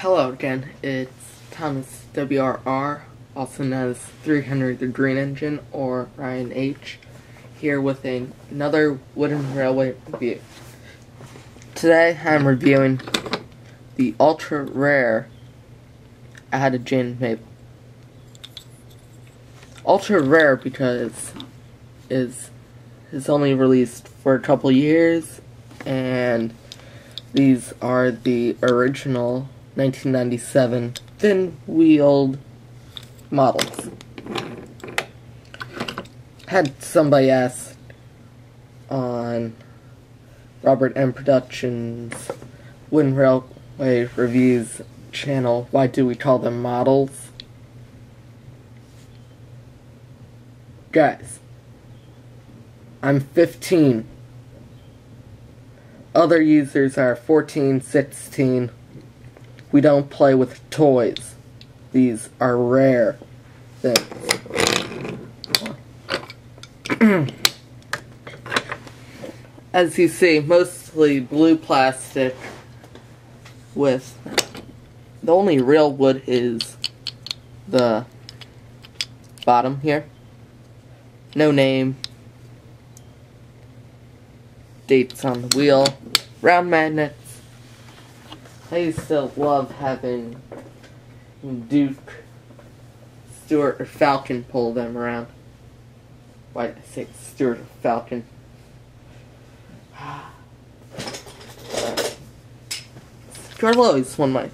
Hello again, it's ThomasWRR, also known as 300 the Green Engine, or Ryan H, here with another wooden railway review. Today I'm reviewing the ultra rare added gin Mabel. Ultra rare because it's only released for a couple years, and these are the original 1997 thin-wheeled models. Had somebody ask on Robert M. Productions' Wooden Railway Reviews channel, why do we call them models? Guys, I'm 15. Other users are 14, 16. We don't play with toys. These are rare things. As you see, mostly blue plastic with the only real wood is the bottom here. No name. Dates on the wheel. Round magnets. I used to love having Duke, Stewart, or Falcon pull them around. Why did I say Stewart or Falcon? Origional is one of my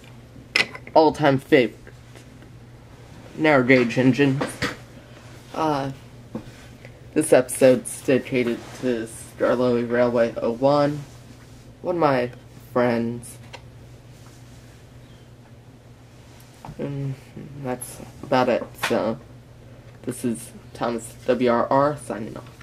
all-time favorite narrow gauge engines. This episode's dedicated to Starlowy Railway 01. One of my friends. And that's about it. So, this is ThomasWRR signing off.